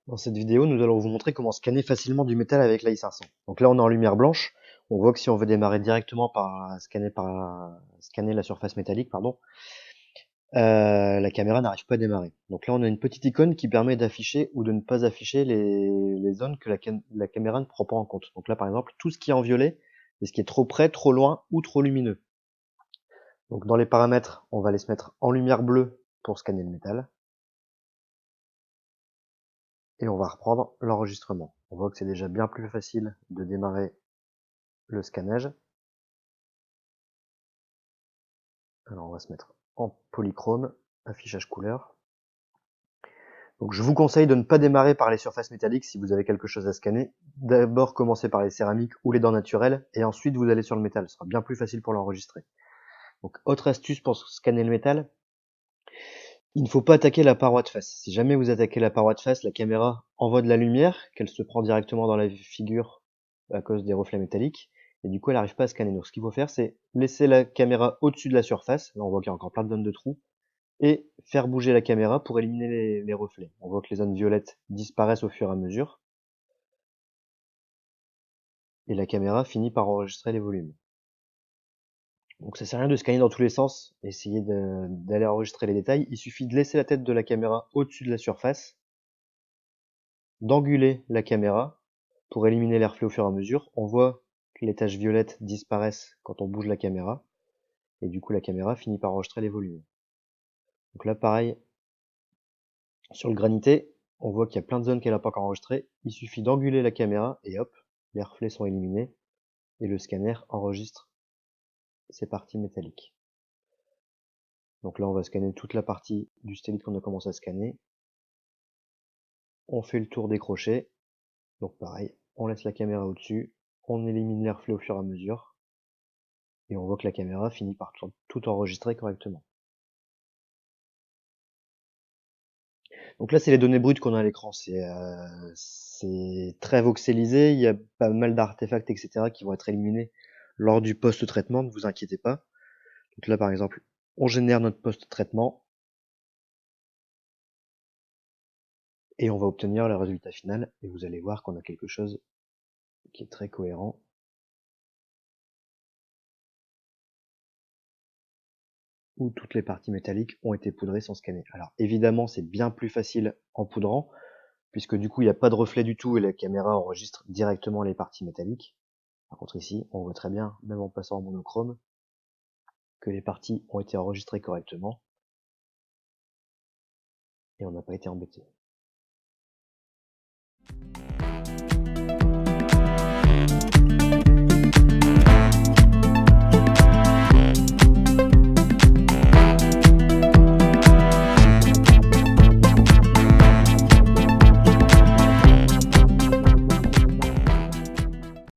Dans cette vidéo, nous allons vous montrer comment scanner facilement du métal avec l'AI500. Donc là, on est en lumière blanche. On voit que si on veut démarrer directement scanner la surface métallique, pardon, la caméra n'arrive pas à démarrer. Donc là, on a une petite icône qui permet d'afficher ou de ne pas afficher les zones que la caméra ne prend pas en compte. Donc là, par exemple, tout ce qui est en violet, c'est ce qui est trop près, trop loin ou trop lumineux. Donc dans les paramètres, on va les se mettre en lumière bleue pour scanner le métal. Et on va reprendre l'enregistrement. On voit que c'est déjà bien plus facile de démarrer le scannage. Alors on va se mettre en polychrome, affichage couleur. Donc je vous conseille de ne pas démarrer par les surfaces métalliques si vous avez quelque chose à scanner. D'abord commencez par les céramiques ou les dents naturelles et ensuite vous allez sur le métal. Ce sera bien plus facile pour l'enregistrer. Donc autre astuce pour scanner le métal, il ne faut pas attaquer la paroi de face. Si jamais vous attaquez la paroi de face, la caméra envoie de la lumière, qu'elle se prend directement dans la figure à cause des reflets métalliques, et du coup elle n'arrive pas à scanner. Donc ce qu'il faut faire, c'est laisser la caméra au-dessus de la surface, là on voit qu'il y a encore plein de zones de trous, et faire bouger la caméra pour éliminer les reflets. On voit que les zones violettes disparaissent au fur et à mesure, et la caméra finit par enregistrer les volumes. Donc ça sert à rien de scanner dans tous les sens, essayer d'aller enregistrer les détails, il suffit de laisser la tête de la caméra au-dessus de la surface, d'anguler la caméra pour éliminer les reflets au fur et à mesure. On voit que les taches violettes disparaissent quand on bouge la caméra, et du coup la caméra finit par enregistrer les volumes. Donc là pareil, sur le granité, on voit qu'il y a plein de zones qu'elle n'a pas encore enregistrées. Il suffit d'anguler la caméra et hop, les reflets sont éliminés et le scanner enregistre ces parties métalliques. Donc là on va scanner toute la partie du stélite qu'on a commencé à scanner. On fait le tour des crochets. Donc pareil, on laisse la caméra au-dessus, on élimine les reflets au fur et à mesure et on voit que la caméra finit par tout enregistrer correctement. Donc là, c'est les données brutes qu'on a à l'écran. C'est très voxelisé. Il y a pas mal d'artefacts, etc., qui vont être éliminés lors du post-traitement. Ne vous inquiétez pas. Donc là, par exemple, on génère notre post-traitement et on va obtenir le résultat final. Et vous allez voir qu'on a quelque chose qui est très cohérent. Où toutes les parties métalliques ont été poudrées sans scanner. Alors évidemment, c'est bien plus facile en poudrant, puisque du coup, il n'y a pas de reflet du tout et la caméra enregistre directement les parties métalliques. Par contre ici, on voit très bien, même en passant en monochrome, que les parties ont été enregistrées correctement et on n'a pas été embêté.